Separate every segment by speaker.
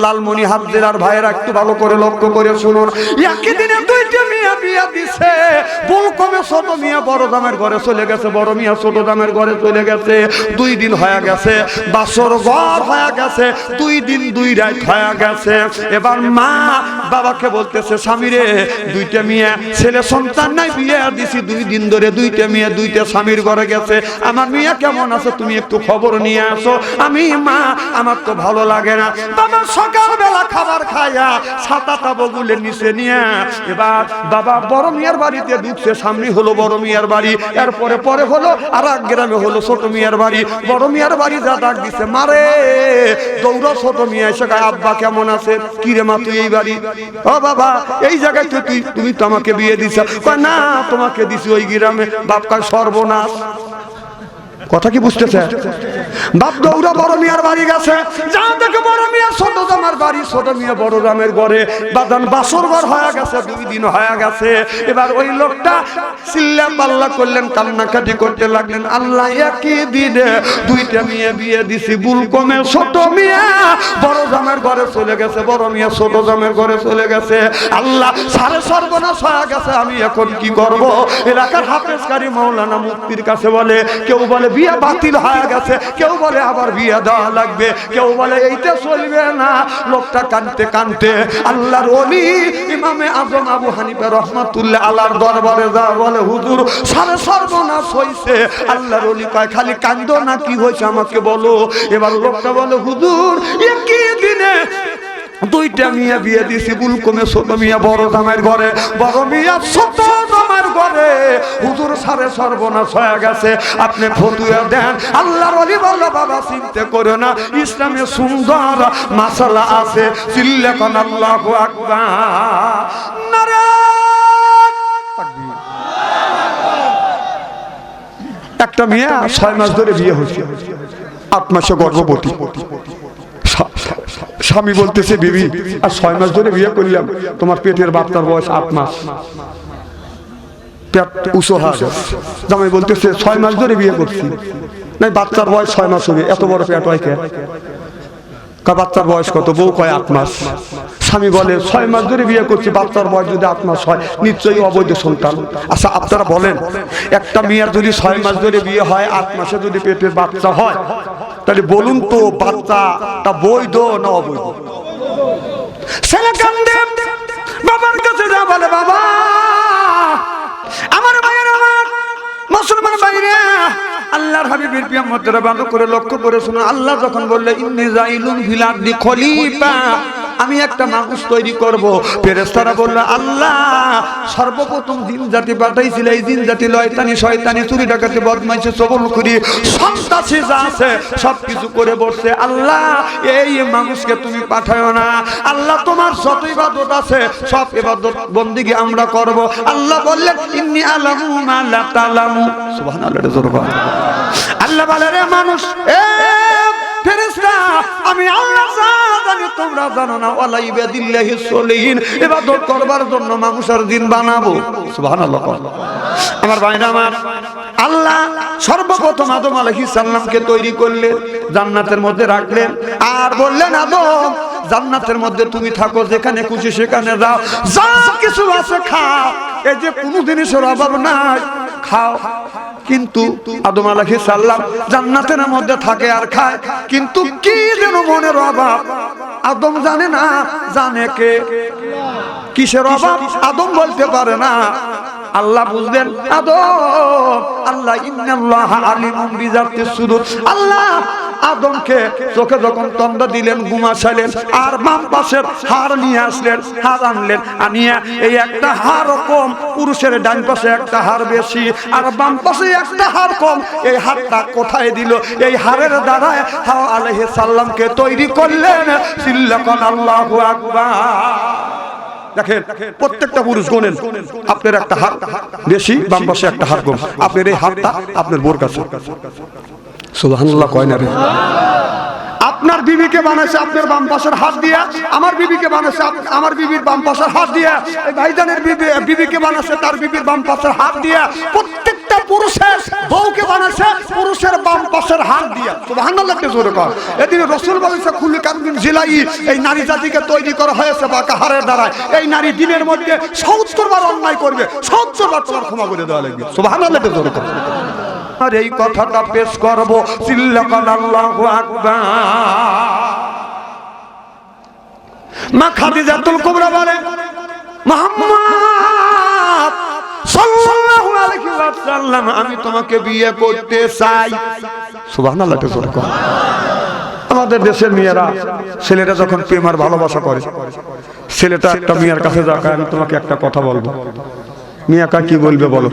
Speaker 1: লালমনি হাফজেরার ভাইয়েরা একটু ভালো করে লক্ষ্য করে শুনুন, একই দিনে দুইটা মিয়া বিয়া দিছে। বল কমে ছোট মিয়া বড় দামের ঘরে চলে গেছে, বড় মিয়া ছোট দামের ঘরে চলে গেছে। 2 দিন হয়ে গেছে, বাসর ঘর হয়ে গেছে, 2 দিন 2 রাত হয়ে গেছে। এবার মা বাবাকে বলতেছে, স্বামীরে দুইটা মিয়া ছেলে সন্তান নাই, বিয়ে দিছি 2 দিন ধরে, দুইটা মিয়া দুইটা স্বামীর ঘরে গেছে, আমার মিয়া কেমন আছে তুমি একটু খবর নিয়ে আসো। আমি মা আমার তো ভালো লাগে না। বাবা সকালবেলা খাবার খায়া ছাতাটা বগুলে নিচে নিয়ে এবার বাবা বড় মিয়ার বাড়িতে ঢুকছে। সামনে হলো বড় মিয়ার বাড়ি, এরপরে পরে হলো আর এক গ্রামে হলো ছোট মিয়ার বাড়ি। বড় মিয়ার বাড়ি যা ডাক দিছে, মারে দৌড়া। ছোট মিয়া এসে গায়ে, আব্বা কেমন আছে? কি রে মা তুই এই বাড়ি? ও বাবা এই জায়গায় তো তুমি তো আমাকে বিয়ে দিছ। না তোমাকে দিছি ওই গ্রামে। বাপ কয় সর্বনাশ। কথা কি বুঝতেছে? বাপ দৌড়া বড় মিয়ার বাড়ি গেছে, যা দেখে বড় মিয়া ছোট জামার বাড়ি, ছোট মিয়া বড় জামের ঘরে বাদান বাসর ঘর হয়ে গেছে, 2 দিন হয়ে গেছে। এবার ওই লোকটা চিল্লা পাল্লা করলেন, কান্নাকাটি করতে লাগলেন, আল্লাহ একই দিনে দুইটা মিয়া বিয়ে দিছি, ভুল কমে ছোট মিয়া বড় জামের ঘরে চলে গেছে, বড় মিয়া ছোট জামের ঘরে চলে গেছে। আল্লাহ সারে সর্বনাশ হয়ে গেছে, আমি এখন কি করব? এলাকার হাফেজকারী মাওলানা মুফতির কাছে বলে, কেউ বলে বিয়ে বাতিল হয়ে গেছে, কেউ বলে আবার বিয়ে দেওয়া লাগবে, কেউ বলে এইটা চলবে না। লোকটা কানতে কানতে আল্লাহর ওলি ইমামে আজম আবু হানিফা রহমাতুল্লাহ আলার দরবারে যা বলে, হুজুর সারে সর্বনাশ হইছে। আল্লাহর ওলি কয়, খালি কান্দো না, কি হয়েছে আমাকে বলো। এবার লোকটা বলে, হুজুর একই দিনে দুইটা মিয়া বিয়ে দিছি, ভুল কমে ছোট মিয়া বড় জামাইয়ের ঘরে, বড় মিয়া ছোট জামাইয়ের ঘরে। হুজুর সারে সর্বনাশ হয়ে গেছে, আপনি ফতুয়া দেন। আল্লাহর ওলি বলল, বাবা চিন্তা করো না, ইসলামে সুন্দর মাসালা আছে। চিল্লা কোন আল্লাহু আকবার, নারে তাকবীর। একটা মেয়ে 6 মাস ধরে বিয়ে হয়েছে, 8 মাসে গর্ভবতী। স্বামী বলতেছে, বিবি আর 6 মাস ধরে বিয়ে করলাম, তোমার পেটের বাচ্চার বয়স 8 মাস, পেট উঁচু হয়ে গেছে। জামাই বলতেছে, 6 মাস ধরে বিয়ে করছি, না বাচ্চার বয়স 6 মাস হবে, এত বড় পেট হয় কে? বাচ্চার বয়স কত? বউ কয় 8 মাস। স্বামী বলে, 6 মাস ধরে বিয়ে করছি, বাচ্চার বয়স যদি 8 মাস হয়, নিশ্চয়ই অবৈধ সন্তান। আচ্ছা আপনারা বলেন, একটা মেয়ের যদি 6 মাস ধরে বিয়ে হয়, 8 মাসে যদি পেটের বাচ্চা হয়, তাহলে বলুন তো বাচ্চাটা বৈধ না অবৈধ? ছেলে কান্দে, বাবার কাছে যা বলে, বাবা আমার ভাইয়ের, আমার মুসলমান ভাইরা, আল্লাহর হাবিবের প্রিয় মতরা ভালো করে লক্ষ্য করে শুনুন। আল্লাহ যখন বললেন, ইন্নী জাইলুন ফিল আরদি খলিফা, আমি একটা মানুষ তৈরি করব। ফেরেশতারা বলল, আল্লাহ সর্বপ্রথম জিন জাতি পাঠাইছিল, এই জিন জাতি লয়তানি শয়তানি চুরি ডাকাতি বদমাইশি চগলখুরি সন্ত্রাসী যা আছে সবকিছু করে বসছে। আল্লাহ এই মানুষকে তুমি পাঠায়ো না। আল্লাহ তোমার যত ইবাদত আছে সব ইবাদত বন্দেগী আমরা করব। আল্লাহ বললেন, ইন্নী আলামু মা লা তালামু। সুবহানাল্লাহ। আল্লাহ বলে, রে মানুষ, এ ফেরেশতা, আমি আল্লাহ জানি তোমরা জানো না। ওয়ালা ইবাদিল্লাহি সলিহিন, ইবাদত করবার জন্য মানুষের দিন বানাবো। সুবহানাল্লাহ। আমার ভাইরা আমার, আল্লাহ সর্বপ্রথম আদম আলাইহিস সালামকে তৈরি করলেন, জান্নাতের মধ্যে রাখলেন, আর বললেন, আদম জান্নাতের মধ্যে তুমি থাকো, যেখানে খুশি সেখানে যাও, যা কিছু আছে খাও, এই যে কোনো জিনিসের অভাব নাই, খাও। কিন্তু আদম আলাইহিস সালাম জান্নাতের মধ্যে থাকে আর খায়, কিন্তু কি যেন মনের অভাব আদম জানে না। জানে কে? কিসের অভাব আদম বলতে পারে না। আল্লাহ বুঝলেন, আদম, আল্লাহ ইন্নাল্লাহা আলিমুম বিযাতিস সুদূর। আল্লাহ আদমকে চোখে যখন তন্দ্রা দিলেন, ঘুমাইলেন, আর বাম পাশের হাড় নিয়ে আসলেন, হাড় আনলেন, আনিয়া এই একটা হাড় কম, পুরুষের ডান পাশে একটা হাড় বেশি আর বাম পাশে একটা হাড় কম, এই হাড়টা কোথায় দিল? এই হাড়ের দ্বারায় হাওয়া আলাইহিস সালামকে তৈরি করলেন। চিল্লাকান আল্লাহু আকবার। দেখেন, প্রত্যেকটা পুরুষ গোনেন, আপনার একটা হাড় বেশি, বাম পাশে একটা হাড় কম, আপনার এই হাড়টা আপনার বোর কাছে। সুবহানাল্লাহ কয় না রে? আপনার বিবিকে বানাইছে আপনার বাম পাশের হাত দিয়া, আমার বিবিকে বানাইছে আমার বিবির বাম পাশের হাত দিয়া, এই ভাইজানের বিবিকে বানাইছে তার বিবির বাম পাশের হাত দিয়া। প্রত্যেকটা পুরুষের বউকে বানাইছে পুরুষের বাম পাশের হাত দিয়া। সুবহানাল্লাহ জোরে কর। এদিকে রাসূল বলেছে খুলিকাত মিন জিলাই, এই নারী জাতিকে তৈরি করা হয়েছে বাকাহারের দ্বারা। এই নারী দিনের মধ্যে ৭০ বার অন্যায় করবে, ৭০ বার তোমার ক্ষমা করে দেওয়া লাগবে। সুবহানাল্লাহ জোরে কর। আর এই কথাটা পেশ করব, চিল্লাকান আল্লাহু আকবার। মা খাদিজাতুল কুবরা বলে মুহাম্মদ সাল্লাল্লাহু আলাইহি ওয়াসাল্লাম আমি তোমাকে বিয়ে করতে চাই। সুবহানাল্লাহ জোরে কর। আমাদের দেশের মেয়েরা ছেলেটা যখন প্রেম আর ভালোবাসা করে, ছেলেটা একটা মেয়ের কাছে যায়, আমি তোমাকে একটা কথা বলবো। মেয়েটা কি বলবে বলো?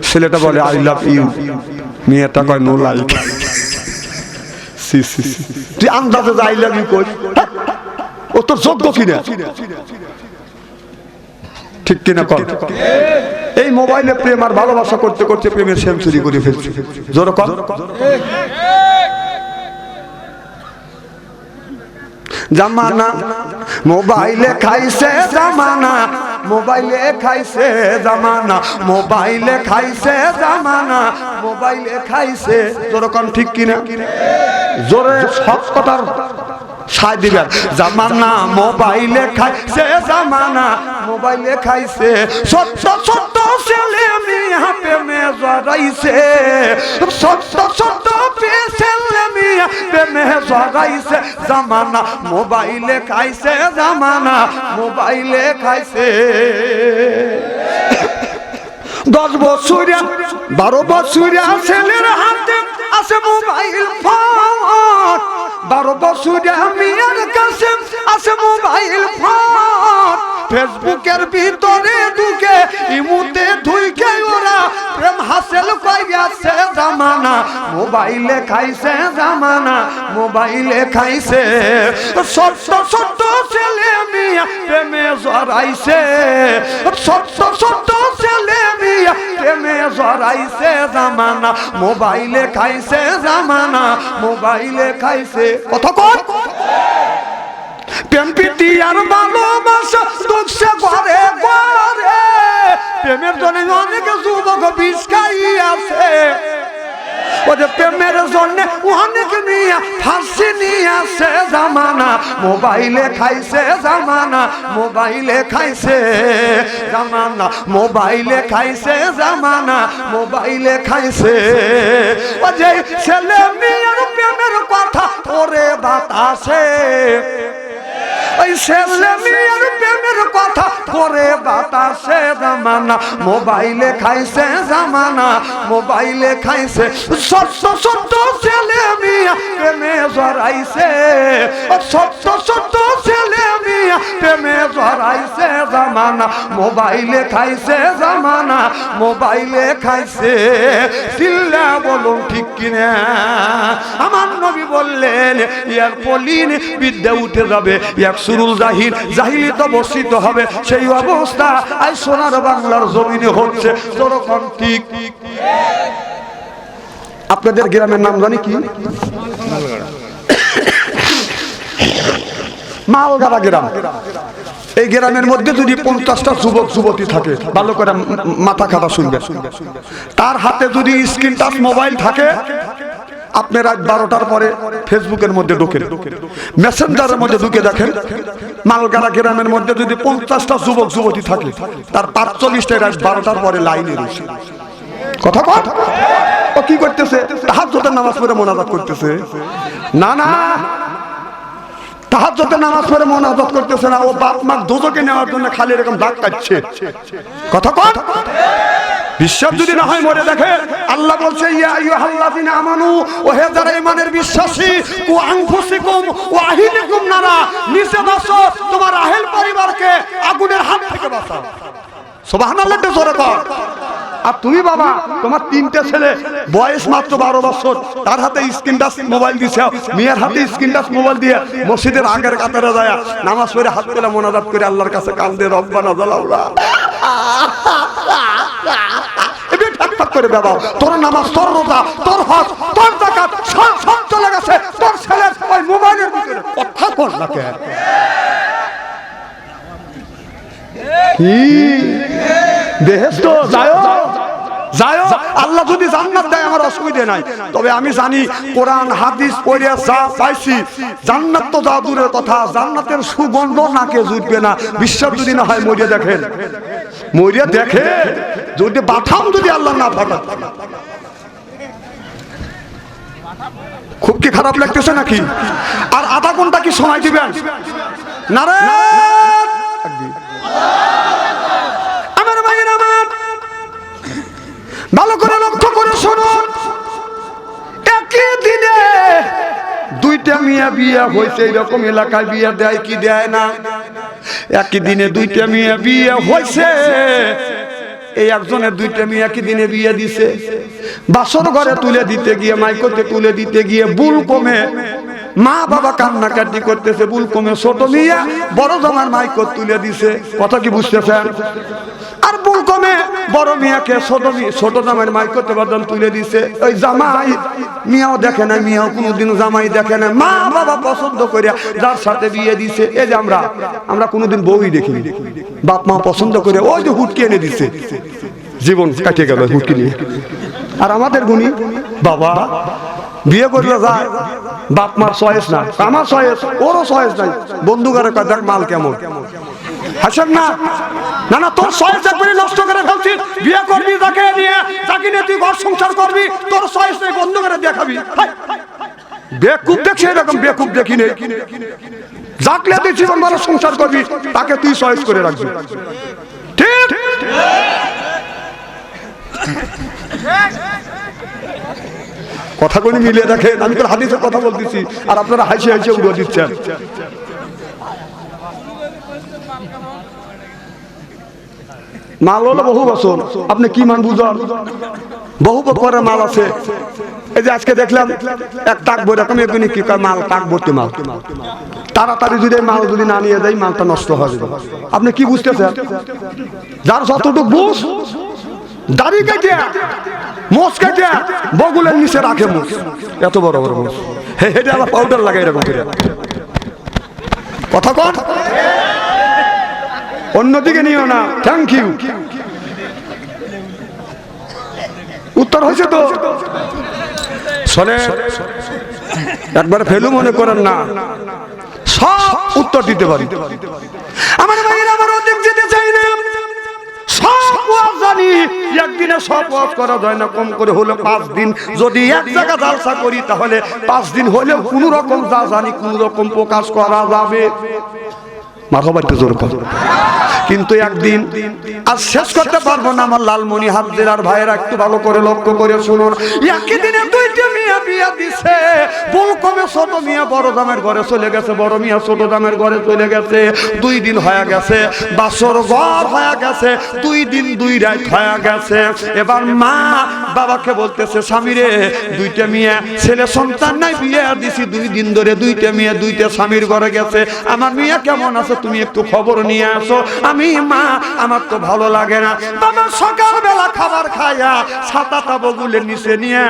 Speaker 1: ছেলেটা বলে আই লাভ ইউ, মেয়েটা কয় নো লাইক। তুই আন্দাজে আই লাভ ইউ কই? ও তোর যোগ্য কিনা? ঠিক কিনা কর। এই মোবাইলে প্রেম আর ভালোবাসা করতে করতে প্রেমের সেঞ্চুরি করে ফেলছে। জোরে কর। জামানা মোবাইলে খাইছে জামানা, মোবাইলে খাইছে জামানা, মোবাইলে খাইছে জামানা, মোবাইলে খাইছে। জোরে কর ঠিক কিনা? জোরে সব কথার সাই দিবেন। জামানা মোবাইলে খাইছে জামানা, মোবাইলে খাইছে। সত্য সত্য ছেলে মিয়া প্রেমে জড়াইছে, সত্য সত্য ছেলে মিয়া প্রেমে জড়াইছে। জামানা মোবাইলে খাইছে জামানা, মোবাইলে খাইছে। 10 বছরিয়া 12 বছরিয়া ছেলের হাতে আছে মোবাইল ফোন, 12 বছরিয়া মেয়ের কাছে আছে মোবাইল ফোন। ফেসবুকের ভিতরে ঢুকে ইমুতে ঢুকে ওরা প্রেম হাসিল কইয়াছে। জামানা মোবাইলে খাইছে জামানা, মোবাইলে খাইছে। সত্য সত্য ছেলে মিয়া প্রেমে জড়াইছে, সত্য সত্য ছেলে মিয়া প্রেমে জড়াইছে। জামানা মোবাইলে খাইছে জামানা, মোবাইলে খাইছে। কথা কর। প্রেম প্রীতি আর ভালোবাসা দুঃখে ঘরে ঘরে, প্রেমের জন্য অনেক যুবক বিষ্কাই আছে। ওদের প্রেমের জন্য অনেক নিয়ে ফাঁসি নিয়ে আসে। জামানা মোবাইলে খাইছে জামানা, মোবাইলে খাইছে। জামানা মোবাইলে খাইছে জামানা, মোবাইলে খাইছে। ও যে ছেলে মেয়ের প্রেমের কথা ওরে বাতাসে, ওই ছেলে মেয়ের প্রেমের কথা করে বাতাসে। জামানা মোবাইলে খাইছে জামানা, মোবাইলে খাইছে। সত্য সত্য ছেলে মেয়ে প্রেমে জড়াইছে, সত্য সত্য ছেলে মেয়ে প্রেমে জড়াইছে। জামানা মোবাইলে খাইছে জামানা, মোবাইলে খাইছে। চিল্লা বলুন ঠিক কিনা? আমার নবী বললেন ইয়ার পলিন বিদ্যা উঠে যাবে, এক সুরুল জাহিল, জাহিলি তো বর্ষিত হবে। সেই অবস্থা আজ সোনার বাংলার জমিনে হচ্ছে। যেরকম ঠিক আপনাদের গ্রামের নাম জানি কি? মালগাড়া গ্রাম। এই গ্রামের মধ্যে যদি 50টা যুবক যুবতী থাকে, ভালো করে মাথা খাটা শুনবে, তার হাতে যদি স্ক্রিন টাচ মোবাইল থাকে, আপনি রাত 12টার পরে ফেসবুকের মধ্যে ঢুকেন, মেসেঞ্জারের মধ্যে ঢুকে দেখেন, মালগাড়া গ্রামের মধ্যে যদি 50টা যুবক যুবতী থাকে, তার 45টাই রাত 12টার পরে লাইনে রয়েছে। কথা কথা ও কি করতেছে? তাহাজ্জুদের নামাজ পড়ে মোনাজাত করতেছে। না না, তাহাজ্জুদের নামাজ পড়ে মোনাজাত করতেছে না, ও বাপ মা দোজকে নেওয়ার জন্য খালি এরকম দাগ কাটছে। কথা কথা বিশ্বাস যদি না হয় মরে দেখে। আল্লাহ বলছে ইয়া আইয়ুহাল্লাযিনা আমানু, ও হে যারা ঈমানের বিশ্বাসী, কু আনফুসিকুম ওয়া আহলিকুম নারা, নিচে বাঁচো তোমার আহল পরিবারকে আগুনের হাত থেকে বাঁচাও। সুবহানাল্লাহ জোরে কর। আর তুমি বাবা, তোমার 3টে ছেলে, বয়স মাত্র 12 বছর, তার হাতে স্ক্রিন টাচ মোবাইল দিছে, মেয়ের হাতে স্ক্রিন টাচ মোবাইল দিয়ে মসজিদের আগের কাতারে যায় নামাজ পড়ে হাত তুলে মোনাজাত করে আল্লাহর কাছে কান্দে, রব্বানা জালাউলা করে বাবা, তোর নামাজ, তোর রোজা, তোর হজ, তোর যাকাত সব চলে গেছে তোর ছেলের ওই মোবাইলের ভিতরে। কথা কর না কে? কি বেহেশত যাও, যাই হোক, আল্লাহ যদি জান্নাত দেয় আমার অসুবিধা নাই। তবে আমি জানি কোরআন হাদিস পড়ে যা পাইছি, জান্নাত তো যা দূরের কথা, জান্নাতের সুগন্ধ নাকে জুটবে না। বিশ্বাস যদি না হয় মরিয়া দেখেন, মরিয়া দেখে যদি বাথাম যদি আল্লাহ না ফাটান। খুব কি খারাপ লাগতেছে নাকি? আর আধা ঘন্টা কি সময় দিবেন? নারে আমার ভাইয়ের আমার, ভালো করে লক্ষ্য করে শুনুন। একই দিনে দুইটা মিয়া বিয়ে হয়েছে। এরকম এলাকায় বিয়ে দেয় কি দেয় না? একই দিনে দুইটা মিয়া বিয়ে হয়েছে। এই একজনের দুইটা মেয়ে একই দিনে বিয়ে দিছে। বাসর ঘরে তুলে দিতে গিয়ে, মাইকতে তুলে দিতে গিয়ে বুল কমে মা বাবা কান্নাকাটি করতেছে। বুল কমে ছোট মিয়া বড় জামার মাইকত তুলে দিছে। কথা কি বুঝতেছেন? আর বুল কমে বড় মিয়াকে ছোট জামাই মাইকতে বদল তুলে দিছে। ওই জামাই মিয়াও দেখে না, মিয়াও কোনোদিন জামাই দেখে না। মা বাবা পছন্দ করে যার সাথে বিয়ে দিছে। এই যে আমরা কোনোদিন বউই দেখিনি, বাপ মা পছন্দ করে ওই যে হুটকি এনে দিছে, জীবন কাটিয়ে গেল হুটকি নিয়ে। আর আমাদের গুণী বাবা বিয়ে করলে যায়, বাপ মার চয়েস না, আমার চয়েস, ওরও চয়েস নাই। বন্ধু করে কয় দেখ মাল কেমন, হাসেন না? না না, তোর চয়েস একবারে নষ্ট করে ফেলছিস। বিয়ে করবি যাকে নিয়ে, যাকে নিয়ে তুই ঘর সংসার করবি, তোর চয়েস নেই, বন্ধু করে দেখাবি। বেকুব দেখছি, এরকম বেকুব দেখি নেই। যাকলে তুই জীবন ভালো সংসার করবি, তাকে তুই চয়েস করে রাখবি। ঠিক কথাগুলি মিলিয়ে দেখেন। আমি তো হাদিসের কথা বলতেছি আর আপনারা হাসি হাসি উড়িয়ে দিচ্ছেন। মাল হলো বহু বছর, আপনি কি মান বুঝান? বহু বছরের মাল আছে। এই যে আজকে দেখলাম এক টাক বই রকম এগুলি কি মাল, টাক ভর্তি মাল। তাড়াতাড়ি যদি মাল যদি না নিয়ে যাই, মালটা নষ্ট হয়ে যাবে। আপনি কি বুঝতেছেন? যার যতটুকু বুঝ, দাড়ি কেটে মোষ কেটে বগুলের নিচে রাখে মোষ, এত বড় বড় মোষ, হেঁটে আবার পাউডার লাগাই এরকম করে। কথা কন, অন্যদিকে নিও না। Thank you. উত্তর হয়েছে তো? শোনে, একবারে ফেলু মনে করেন না, সব উত্তর দিতে পারি। আমার ভাইয়ের আমার অধিক যেতে চাই না, সব ওয়াজ জানি। একদিনে সব ওয়াজ করা যায় না, কম করে হলো 5 দিন। যদি এক জায়গা জালসা করি তাহলে 5 দিন হলেও কোন রকম যা জানি কোন রকম প্রকাশ করা যাবে। মারহাবাতে জোর কর। কিন্তু একদিন আর শেষ করতে পারবো না। আমার লালমনি হাফজের ভাইয়েরা একটু ভালো করে লক্ষ্য করে শুনুন। একই দিনে দুইটা মিয়া বিয়া দিছে। বল কমে ছোট মিয়া বড় দামের ঘরে চলে গেছে, বড় মিয়া ছোট দামের ঘরে চলে গেছে। 2 দিন হয়ে গেছে, বাসর ঘর হয়ে গেছে, 2 দিন 2 রাত হয়ে গেছে। এবার মা বাবাকে বলতেছে, স্বামীরে দুইটা মিয়া ছেলে সন্তান নাই, বিয়ে দিছি 2 দিন ধরে, দুইটা মিয়া দুইটা স্বামীর ঘরে গেছে। আমার মিয়া কেমন আছে তুমি একটু খবর নিয়ে আসো। আমি মা, আমার তো ভালো লাগে না। বাবা সকালবেলা খাবার খায়া ছাতাটা বগুলের নিচে নিয়ে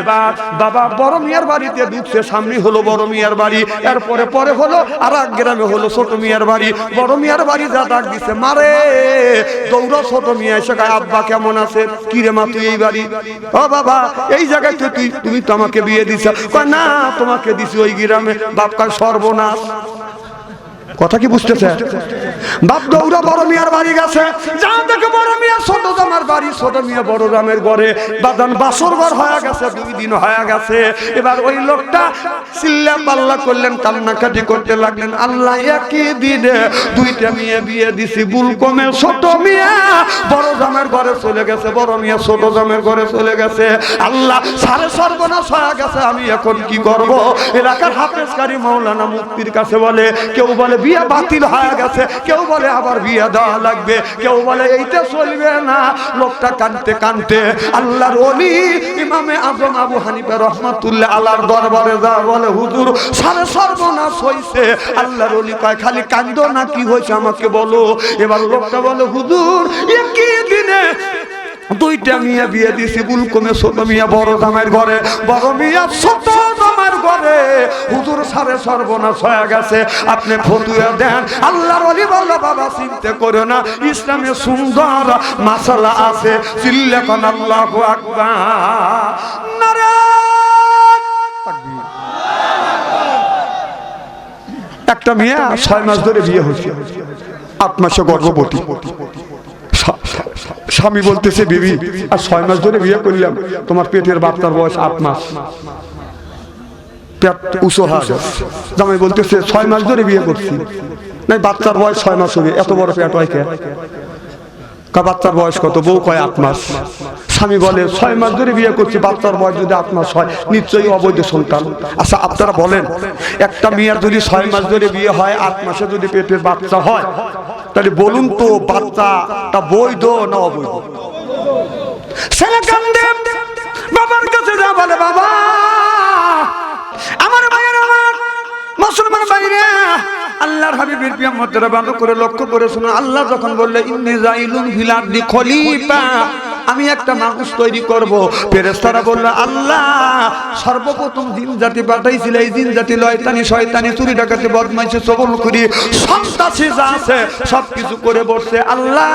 Speaker 1: এবার বাবা বড় মিয়ার বাড়িতে ঢুকছে। সামনে হলো বড় মিয়ার বাড়ি, এরপরে পরে হলো আর এক গ্রামে হলো ছোট মিয়ার বাড়ি। বড় মিয়ার বাড়ি যা ডাক দিছে, মারে দৌড়া। ছোট মিয়া এসে গায়ে, আব্বা কেমন আছে? কি রে মা তুই এই বাড়ি? ও বাবা এই জায়গায় তো তুমি তো আমাকে বিয়ে দিছ। কয় না, তোমাকে দিছি ওই গ্রামে। বাপ কয় সর্বনাশ। কথা কি বুঝতেছে? বাপ দৌড়া বড় মিয়ার বাড়ি গেছে। যা দেখে বড় মিয়া ছোট জামার বাড়ি, ছোট মিয়া বড় জামের ঘরে। বাদান বাসর ঘর হয়ে গেছে, 2 দিন হয়ে গেছে। এবার ওই লোকটা চিল্লা পাল্লা করলেন, কান্নাকাটি করতে লাগলেন। আল্লাহ একই দিনে দুইটা মেয়ে বিয়ে দিছি। বুল কমে ছোট মিয়া বড় জামের ঘরে চলে গেছে, বড় মিয়া ছোট জামের ঘরে চলে গেছে। আল্লাহ সারে সর্বনাশ হয়ে গেছে। আমি এখন কি করব? এলাকার হাফেজকারী মাওলানা মুফতির কাছে বলে, কেউ বলে বিয়ে বাতিল হয়ে গেছে, কেউ বলে আবার বিয়ে দেওয়া লাগবে, কেউ বলে এইটা চলবে না। লোকটা কানতে কানতে আল্লাহর ওলি ইমামে আজম আবু হানিফা রহমাতুল্লাহ আলার দরবারে যা বলে, হুজুর সারে সর্বনাশ হইছে। আল্লাহর ওলি কয়, খালি কান্দো না, কি হয়েছে আমাকে বলো। এবার লোকটা বলে, হুজুর একই দিনে দুইটা মিয়া বিয়ে দিছি। বুল কমে ছোট মিয়া বড় জামাইয়ের ঘরে, বড় মিয়া ছোট জামাই দামের ঘরে হুজুর সারে সর্বনাশ হয়ে গেছে, আপনি ফতুয়া দেন। আল্লাহর ওলি বলল বাবা চিন্তা করো না, ইসলামে সুন্দর মাসালা আছে, চিল্লে কোন আল্লাহু আকবার, নারে তাকবীর। একটা মেয়ে 6 মাস ধরে বিয়ে হয়েছে, 8 মাসে গর্ভবতী। স্বামী বলতেছে বিবি আর 6 মাস ধরে বিয়ে করলাম, তোমার পেটের বাচ্চার বয়স 8 মাস, পেট উঁচু হয়ে গেছে। জামাই বলতেছে 6 মাস ধরে বিয়ে করছি, নাই বাচ্চার বয়স 6 মাস হবে, এত বড় পেট হয় কে? বাচ্চার বয়স কত? বউ কয় 8 মাস। স্বামী বলে 6 মাস ধরে বিয়ে করছি, বাচ্চার বয়স যদি 8 মাস হয় নিশ্চয়ই অবৈধ সন্তান। আচ্ছা আপনারা বলেন, একটা মেয়ের যদি 6 মাস ধরে বিয়ে হয়, 8 মাসে যদি পেটের বাচ্চা হয়, তাহলে বলুন তো বাচ্চাটা বৈধ না অবৈধ? ছেলে কান্দে, বাবার কাছে যা বলে, বাবা আমার ভাইয়ের, আমার মুসলমান ভাইরা, আল্লাহর হাবিবের প্রিয় মতরা ভালো করে লক্ষ্য করে শুনুন। আল্লাহ যখন বললেন ইন্নী জাইলুন ফিল আরদি খলিফা, আমি একটা মানুষ তৈরি করব, ফেরেশতারা বলল আল্লাহ সর্বপ্রথম জিন জাতি পাঠাইছিল, এই জিন জাতি লয়তানি শয়তানি চুরি ডাকাতি বদমাইশি চগলখুরি সন্ত্রাসী যা আছে সবকিছু করে বসছে, আল্লাহ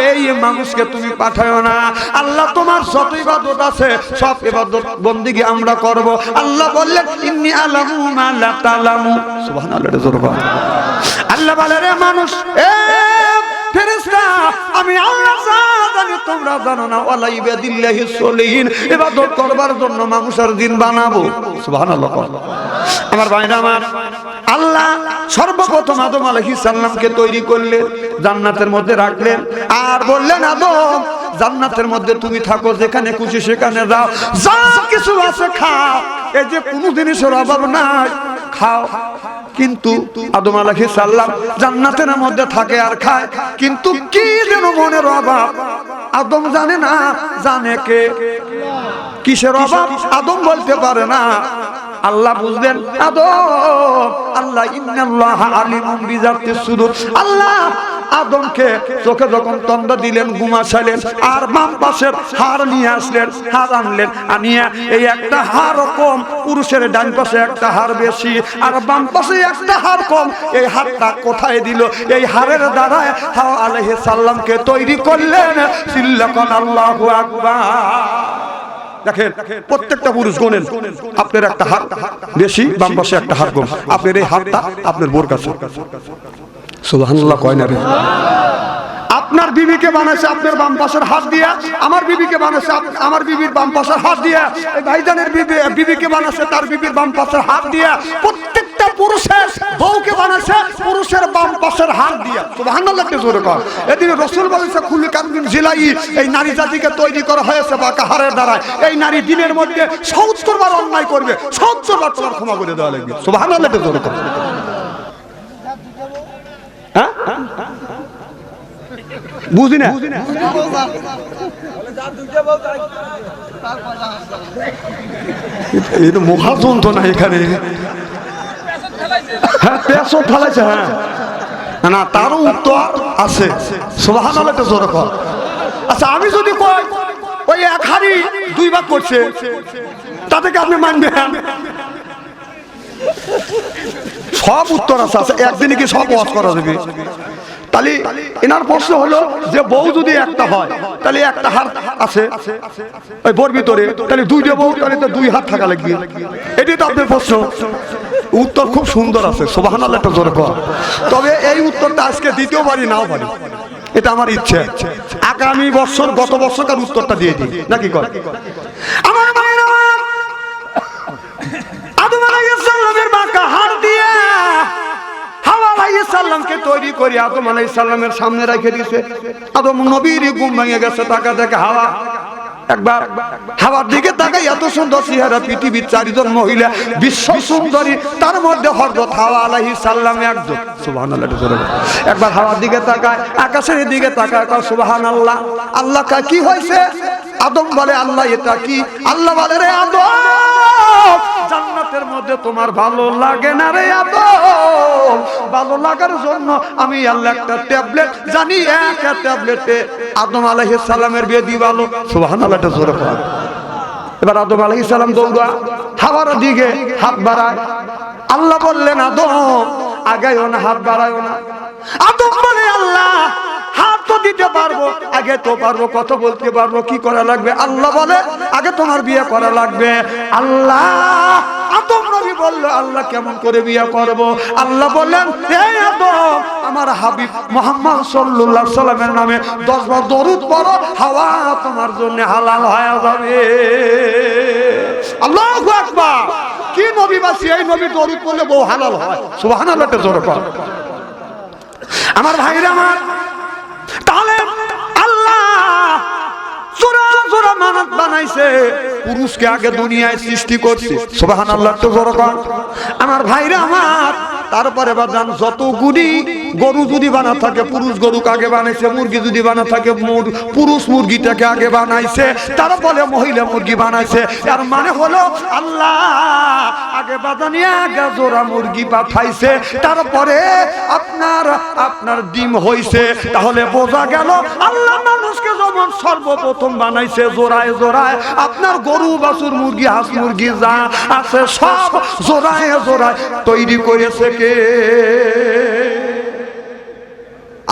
Speaker 1: এই মানুষকে তুমি পাঠায়ো না, আল্লাহ তোমার যত ইবাদত আছে সব ইবাদত বন্দেগী আমরা করব। আল্লাহ বললেন ইন্নী আলামু মা লা তালামু, সুবহানাল্লাহ। আল্লাহ বলে রে মানুষ, এ ফেরেশতা আমি আল্লাহ জানি তোমরা জানো না, ওয়ালা ইবাদিল্লাহিস সলিহিন, ইবাদত করবার জন্য মানুষের দিন বানাবো, সুবহানাল্লাহ। আমার ভাইরা আমার, আল্লাহ সর্বপ্রথম আদম আলাইহিস সালামকে তৈরি করলেন, জান্নাতের মধ্যে রাখলেন, আর বললেন আদম জান্নাতের মধ্যে তুমি থাকো, যেখানে খুশি সেখানে যাও, যা কিছু আছে খাও, এই যে কোনো জিনিসের অভাব নাই, খাও। কিন্তু আদম আলাইহিস সালাম জান্নাতের মধ্যে থাকে আর খায়, কিন্তু কি যেন মনের অভাব আদম জানে না, জানে কে? কিসের অভাব আদম বলতে পারে না, আল্লাহ বুঝলেন আদম, আল্লাহ ইন্নাল্লাহা আলিমুম বিযাতিস সুদূর, আল্লাহ আদমকে চোখে যখন তন্দ্রা দিলেন, ঘুমাইলেন, আর বাম পাশের হাড় নিয়ে আসলেন, হাড় আনলেন, আনিয়া এই একটা হাড় কম, পুরুষের ডান পাশে একটা হাড় বেশি আর বাম পাশে একটা হাড় কম, এই হাড়টা কোথায় দিল? এই হাড়ের দ্বারায় হাওয়া আলাইহিস সালামকে তৈরি করলেন, চিল্লাকান আল্লাহু আকবার। দেখেন প্রত্যেকটা পুরুষ গোনেন, আপনার একটা হাড় বেশি, বাম পাশে একটা হাড় কম, আপনার এই হাড়টা আপনার বোর কাছে, সুবহানাল্লাহ কয় না রে? আপনার বিবিকে বানাইছে আপনার বাম পাশের হাত দিয়া, আমার বিবিকে বানাইছে আমার বিবির বাম পাশের হাত দিয়া, এই ভাইজানের বিবিকে বানাইছে তার বিবির বাম পাশের হাত দিয়া, প্রত্যেকটা পুরুষের বউকে বানাইছে পুরুষের বাম পাশের হাত দিয়া, সুবহানাল্লাহ জোরে কর। এদিকে রাসূল বলেছে খুলি কামিন জিলাই, এই নারী জাতিকে তৈরি করা হয়েছে বাঁকা হাড়ের দ্বারা, এই নারী দিনের মধ্যে ৭০ বার অন্যায় করবে, ৭০ বার তোমার ক্ষমা করে দেওয়া লাগবে, সুবহানাল্লাহ জোরে কর। হ্যাঁ বুঝি না, এটা মহাযন্ত্রণা এখানে, হ্যাঁ পেছন ঠালাইছে, হ্যাঁ না তারও উত্তর আছে, সুবহানাল্লাহ জোরে কর। আচ্ছা আমি যদি কই ওই এক হাড়ি 2 ভাগ করছে, তাদেরকে আপনি মানবেন? সব উত্তর আছে, একদিনে কি সব ওয়াজ করা যাবে? তাহলে এনার প্রশ্ন হলো যে বউ যদি একটা হয় তাহলে একটা হাত আছে ওই বোর ভিতরে, তাহলে 2টা বউ, তাহলে তো 2 হাত থাকা লাগবে, এটাই তো আপনার প্রশ্ন। উত্তর খুব সুন্দর আছে, সুবহানাল্লাহ একটা জোরে কর। তবে এই উত্তরটা আজকে দিতেও পারি নাও পারি, এটা আমার ইচ্ছে, আগামী বছর গত বছরকার উত্তরটা দিয়ে দিই নাকি কর। আমার ভাইরা আদম আলাইহিস সালামের বাঁকা হাত দিয়া হাওয়া আলাইহিস সালামকে তৈরি করে আদম আলাইহিস সালামের সামনে রেখে দিয়েছে। আদম নবীর ঘুম ভেঙে গেছে, টাকা দেখে হাওয়া একবার হাওয়ার দিকে তাকাই, এত সুন্দর চেহারা, পৃথিবীর 4 জন মহিলা বিশ্ব সুন্দরী, তার মধ্যে হযরত হাওয়া আলাইহিস সালাম একজন, সুবহানাল্লাহ। একবার হাওয়ার দিকে তাকায়, আকাশের দিকে তাকায়, কয় সুবহানাল্লাহ। আল্লাহ কয় কি হয়েছে? আদম বলে আল্লাহ এটা কি? আল্লাহ বলে রে আদম জান্নাতের মধ্যে তোমার ভালো লাগে না রে আদম, ভালো লাগার জন্য আমি আল্লাহ একটা ট্যাবলেট জানি, একটা ট্যাবলেটে আদম আলাইহিস সালামের বিয়ে দিবালো, সুবহানাল্লাহ জোরে বল। এবার আদম আলাইহিস সালাম দৌড়া হাওয়ার দিকে হাত বাড়ায়। আল্লাহ বললেন আদম আগাইও না, হাত বাড়ায়ও না। আদম বলে আল্লাহ হাত তো দিতে পারবো, আগে তো পারবো, কথা বলতে পারবো, কি করা লাগবে? আল্লাহ বলে আগে তোমার বিয়ে করা লাগবে। আল্লাহ আদম নবী বলল আল্লাহ কেমন করে বিয়ে করব? আল্লাহ বললেন হে আদম আমার হাবিব মুহাম্মদ সাল্লাল্লাহু আলাইহি সাল্লামের নামে 10 বার দরুদ পড়ো, হাওয়া তোমার জন্য হালাল হয়ে যাবে। আল্লাহু আকবার। কি নবী বাসি এই নবী দরুদ পড়লে বউ হালাল হয়। সুবহানাল্লাহ তে জোরে কর। আমার ভাইরা আমার, তাহলে আল্লাহ জোরা জোরা মানত বানাইছে, পুরুষকে আগে দুনিয়ায় সৃষ্টি করছে। সুবহানাল্লাহ তো জোরে কর। আমার ভাইরা আমার, তারপরে বাজান যতগুলি গরু যদি বানা থাকে পুরুষ গরুকে আগে বানাইছে, মুরগি যদি বানা থাকে পুরুষ মুরগিটাকে আগে বানাইছে, তারপরে মহিলা মুরগি বানাইছে। এর মানে হলো আল্লাহ আগে বাজানিয়া আগে জোড়া মুরগি পাঠাইছে, তারপরে আপনার ডিম হইছে। তাহলে বোঝা গেল আল্লাহ মানুষকে যখন সর্বপ্রথম বানাইছে জোড়ায় জোড়ায়, আপনার গরু বাছুর মুরগি হাঁস মুরগি যা আছে সব জোড়ায় জোড়ায় তৈরি করেছে কে?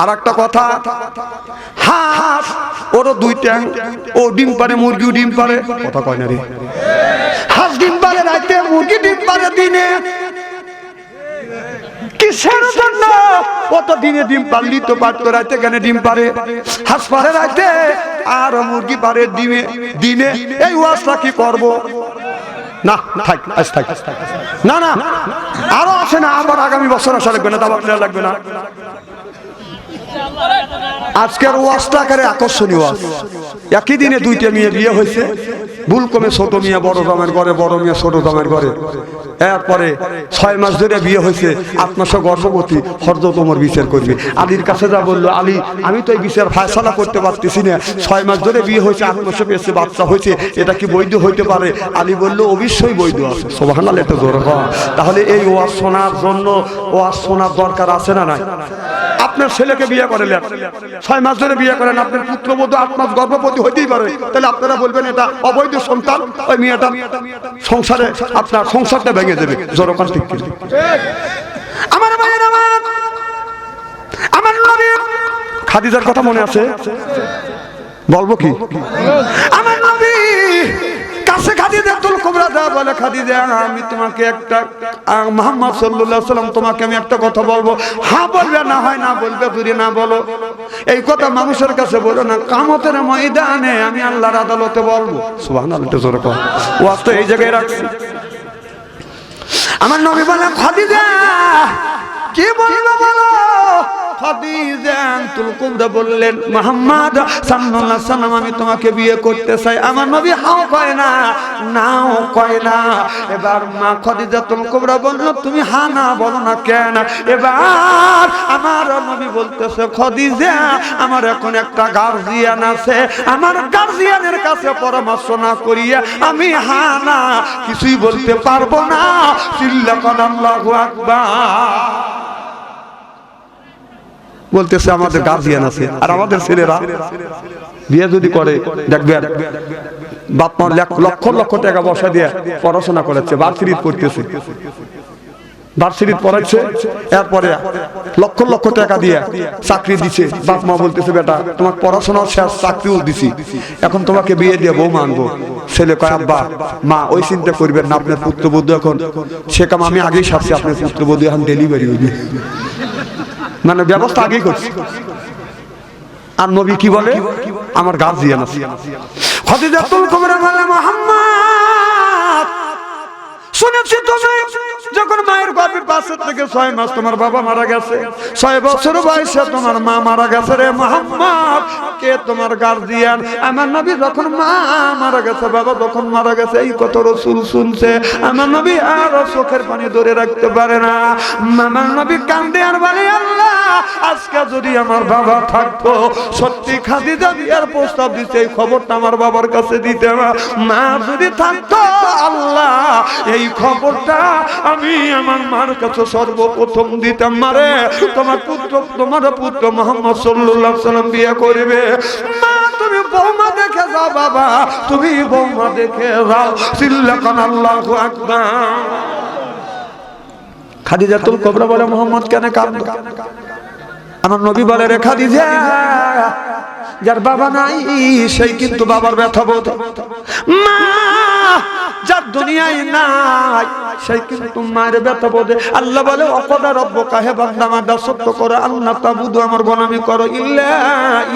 Speaker 1: আর একটা কথা, হাঁস ওরও 2 ট্যাং, ও ডিম পারে, মুরগিও ডিম পারে। কথা কয় না রে? হাঁস ডিম পারে রাতে, মুরগি ডিম পারে দিনে। কিসের জন্য? ও তো দিনে ডিম পারলি তো পারতো, রাতে কেন ডিম পারে? হাঁস পারে রাতে আর মুরগি পারে ডিমে দিনে। এই ওয়াজটা কি করব? না থাক, আজ থাক না, না আরো আসে না, আবার আগামী বছর আসা লাগবে না, দাওয়াত নেওয়া লাগবে না। আজকের ওয়াজটা আকারে আকর্ষণীয় ওয়াজ। একই দিনে 2টা মেয়ে বিয়ে হয়েছে, ভুল কমে ছোট মেয়ে বড় দামের ঘরে, বড় মেয়ে ছোট দামের ঘরে। এরপরে 6 মাস ধরে বিয়ে হয়েছে, 8 মাসে গর্ভবতী। হযরত ওমর বিচার করবে, আলীর কাছে যা বললো, আলী আমি তো এই বিচার ফায়সালা করতে পারতেছি না, 6 মাস ধরে বিয়ে হয়েছে, 8 মাসে পেয়েছে, বাচ্চা হয়েছে, এটা কি বৈধ হইতে পারে? আলী বলল অবশ্যই বৈধ আছে। সুবহানাল্লাহ, এটা জোরে কর। তাহলে এই ওয়াজ শোনার জন্য ওয়াজ শোনার দরকার আছে না নাই? আপনার ছেলেকে বিয়ে করেলেন, 6 মাস ধরে বিয়ে করেন, আপনার পুত্রবধূ 8 মাস গর্ভবতী হইতেই পারে, তাহলে আপনারা বলবেন এটা অবৈধ সন্তান, ওই মেয়েটা সংসারে আপনার সংসারটা ভেঙে দেবে। জোরকান ঠিক ঠিক। আমার ভাইয়ের আমার নবী খাদিজার কথা মনে আছে? বলবো কি? আমার নবী কাছে খাদিজাতুল কুবরা দা বলে, খাদিজা আমি তোমাকে একটা, মুহাম্মদ সাল্লাল্লাহু আলাইহি সাল্লাম তোমাকে আমি একটা কথা বলবো, হ্যাঁ বলবে, না হয় না বলবে, যদি না বলো এই কথা মানুষের কাছে বলো না, কিয়ামতের ময়দানে আমি আল্লাহর আদালতে বলবো। সুবহানাল্লাহ, এটা জোরে কর। ওয়াজ তো এই জায়গায় রাখছি। আমার নবী বলে খাদিজা কি বলবো বলো? খাদিজাতুল কুবরা বললেন মুহাম্মদ সাল্লাল্লাহু আলাইহি সাল্লাম আমি তোমাকে বিয়ে করতে চাই। আমার নবী হাও কয় না, নাও কয় না। এবার মা খাদিজাতুল কুবরা বলল তুমি হ্যাঁ না বলো না কেন? এবার আমার নবী বলতেছে খাদিজা আমার এখন একটা গার্জিয়ান আছে, আমার গার্জিয়ানের কাছে পরামর্শ না করিয়া আমি হ্যাঁ না কিছুই বলতে পারবো না। চিল্লাকান আল্লাহু আকবার। বলতেছে আমাদের গার্জিয়ান আছে, আর আমাদের ছেলেরা বিয়ে যদি করে দেখবেন বাপ মা লক্ষ লক্ষ টাকা বসা দিয়ে পড়াশোনা করাচ্ছে, ভার্সিটিতে পড়তেছে, ভার্সিটিতে পড়াচ্ছে, এরপরে লক্ষ লক্ষ টাকা দিয়ে চাকরি দিচ্ছে। বাপ মা বলতেছে বেটা তোমার পড়াশোনা শেষ, চাকরিও দিছি, এখন তোমাকে বিয়ে দিয়ে বউ মানবো। ছেলে কয় আব্বা মা ওই চিন্তা করবেন না, আপনার পুত্রবধূ এখন সে কাম আমি আগেই সারছি, আপনার পুত্রবধূ এখন ডেলিভারি হইবে, মানে ব্যবস্থা আগেই করছি। আর নবী কি বলে? আমার গার্জিয়ান আছে। খাদিজাতুল কুবরা বলে মুহাম্মদ শুনেছি তুমি যখন মায়ের গর্ভে 5 থেকে 6 মাস তোমার বাবা মারা গেছে, 6 বছর বয়সে তোমার মা মারা গেছে। রে মুহাম্মদ কে তোমার গার্জিয়ান? আমার নবী যখন মা মারা গেছে, বাবা যখন মারা গেছে, এই কথা রাসূল শুনছে। আমার নবী আর চোখের পানি ধরে রাখতে পারে না। আমার নবী কান্দে আর বলে আল্লাহ আজকে যদি আমার বাবা থাকতো, সত্যি খাদিজা বিয়ার প্রস্তাব দিতে এই খবরটা আমার বাবার কাছে দিতে, মা যদি থাকতো আল্লাহ এই খবরটা আমি আমার মার কাছে সর্বপ্রথম দিতাম, মারে তোমার পুত্র মুহাম্মদ সাল্লাল্লাহু আলাইহি ওয়াসাল্লাম বিয়ে করবে। মা তুমি বৌমা দেখে যাও, বাবা তুমি বৌমা দেখে যাও। চিল্লাকান আল্লাহু আকবার। খাদিজাতুল কুবরা বলে, মুহাম্মদ কেন কাঁদো? আমার নবী বলে, রে খাদিজা, যার বাবা নাই সেই কিন্তু বাবার ব্যথা বোঝে। মা যার দুনিয়ায় নাই সেই কিন্তু মায়ের ব্যথা বোঝে। আল্লাহ বলে, অকদা রব্বুকা, হে বান্দা আমার দাসত্ব করো, আল্লাহ তাবুদু আমার গোলামি করো, ইল্লা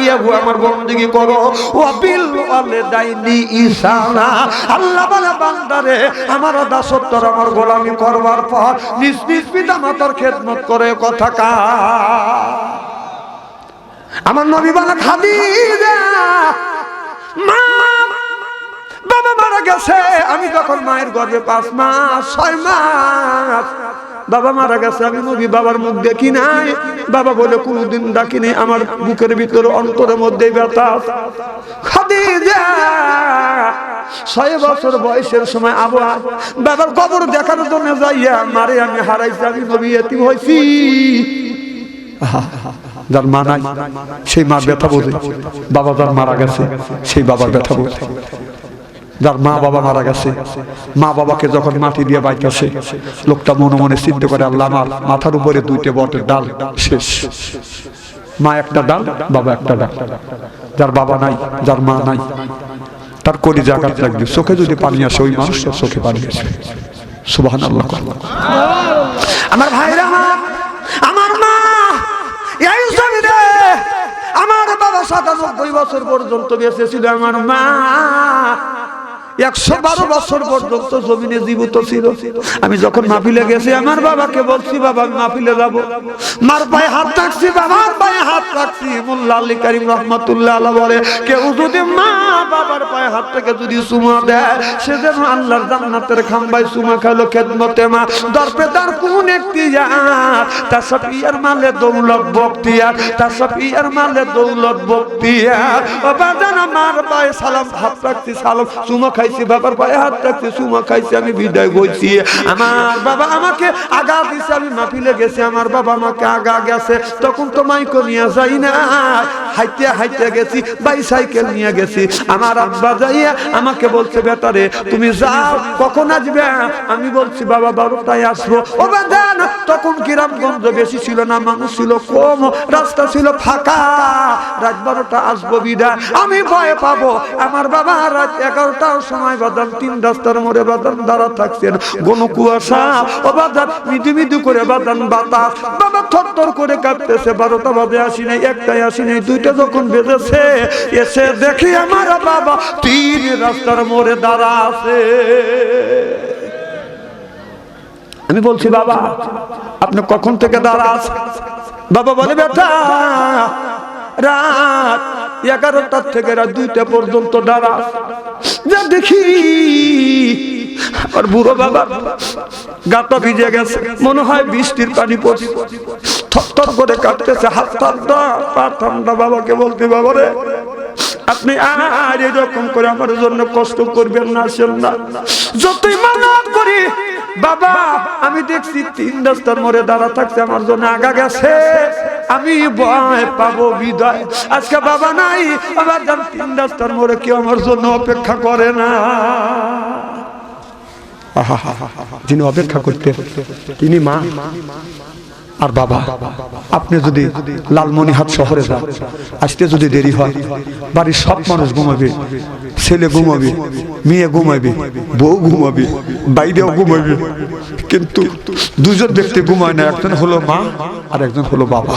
Speaker 1: ইয়াহু আমার বন্দেগী করো, ওয়া বিল ওয়ালিদাইনি ইহসানা। আল্লাহ বলে, বান্দারে আমার দাসত্ব আমার গোলামি করবার পর নিজ নিজ পিতা মাতার খেদমত করে। কথা কা আমার নবী বলে, খাদিজা মা বাবা মারা গেছে, আমি যখন মায়ের গর্ভে 5 মাস 6 মাস বাবা মারা গেছে, আমি নবী বাবার মুখ দেখি নাই। বাবা বলে, কোনদিন ডাকিনি, আমার বুকের ভিতরে অন্তরের মধ্যে ব্যথা। খাদিজা 6 বছর বয়সের সময় আবার বাবার কবর দেখার জন্য যাইয়া মারে আমি হারাইছি, আমি নবী এতিম হইছি। যার মা নাই সেই মা ব্যথা বোঝে, বাবা যার মারা গেছে সেই বাবার ব্যথা বোঝে। যার মা বাবা মারা গেছে, মা বাবাকে যখন মাটি দিয়ে বাইতেছে, লোকটা মনে মনে চিন্তা করে, আল্লাহ আমার মাথার উপরে 2টে বটের ডাল শেষ, মা একটা ডাল বাবা একটা ডাল। যার বাবা নাই, যার মা নাই, তার কলিজা আঘাত লাগবে, চোখে যদি পানি আসে ওই মানুষটার চোখে পানি আসে। সুবহানাল্লাহ। আমার ভাইরা, আমার মা এই জমিনে, আমার বাবা 97 বছর পর্যন্ত বেঁচে ছিল, আমার মা 112 বছর পর্যন্ত জমিনে জীবিত ছিল। আমি যখন মাহফিলে গেছি আমার বাবাকে বলছি, বাবা আমি মাহফিলে যাব, মার পায়ে হাত রাখছি, বাবার পায়ে হাত রাখছি। মোল্লা আলী কারিম রাহমাতুল্লাহ আলাইহি বলে, কেউ যদি মা বাবার পায়ে হাত থেকে যদি চুমা দেয়, সে যেন আল্লাহর জান্নাতের খাম্বায় চুমা খাইলো। খেদমতে মা দরপে দার কোন ইখতিয়ার, তাসফিয়ার মালে দৌলত বখতিয়ার, তাসফিয়ার মালে দৌলত বখতিয়ার। ও বাজান আমার পায়ে সালাম হাত রাখছি, সালাম চুমা খাইছি, বাবার পায়ে হাত রাখছি, চুমা খাইছি, আমি বিদায় হইছি। আমার বাবা আমাকে আগা দিছে, আমি মাহফিলে গেছি, আমার বাবা আমাকে আগা গেছে, তখন তো মাইকো নিয়ে যাই না, হাইতে হাইতে গেছি, বাইসাইকেল নিয়ে গেছি। আমার আব্বা যাইয়া আমাকে বলছে, বেটারে তুমি যাও, কখন আসবে? আমি বলছি, বাবা 12টায় আসবো। ও বাদান তখন গ্রামগঞ্জ বেশি ছিল না, মানুষ ছিল কম, রাস্তা ছিল ফাঁকা, রাত 12টা আসবো বিদায়। আমি ভয় পাবো। আমার বাবা রাত 11টার সময় বাদান 3 রাস্তার মোড়ে বাদান দাঁড়া থাকছেন, ঘন কুয়াশা, ও বাদান মৃদু মৃদু করে বাদান বাতাস, বাবা থরথর করে কাঁপতেছে। 12টা বাজে আসি নাই, 1টায় আসি নাই, 2টা যখন বেজেছে এসে দেখি আমার বাবা 3 রাস্তার মোড়ে দাঁড়া আছে। আমি বলছি, বাবা আপনি কখন থেকে দাঁড়া আছেন? বাবা বলে, বেটা রাত 11টা থেকে রাত 2টা পর্যন্ত দাঁড়া। যা দেখি আর বুড়ো বাবা গাটা ভিজে গেছে, মনে হয় বৃষ্টির পানি পড়ছে, থরথর করে কাটতেছে, হাত ঠান্ডা পা ঠান্ডা। বাবাকে বলতে, বাবা রে আপনি আর এরকম করে আমার জন্য কষ্ট করবেন না, আসেন না। যতই মানত করি বাবা, আমি দেখছি 3 রাস্তার মোড়ে দাঁড়া থাকছে, আমার জন্য আগা গেছে, আমি ভয় পাবো বিদায়। আজকে বাবা নাই, আবার 3 রাস্তার মোড়ে কেউ আমার জন্য অপেক্ষা করে না। যিনি অপেক্ষা করতে তিনি মা আর বাবা। আপনি যদি লালমনিরহাট শহরে যান, আসতে যদি দেরি হয়, বাড়ির সব মানুষ ঘুমাবে, ছেলে ঘুমাবে, মেয়ে ঘুমাবে, বউ ঘুমাবে, বাইরেও ঘুমাবে, কিন্তু 2জন ব্যক্তি ঘুমায় না, একজন হলো মা আর একজন হলো বাবা।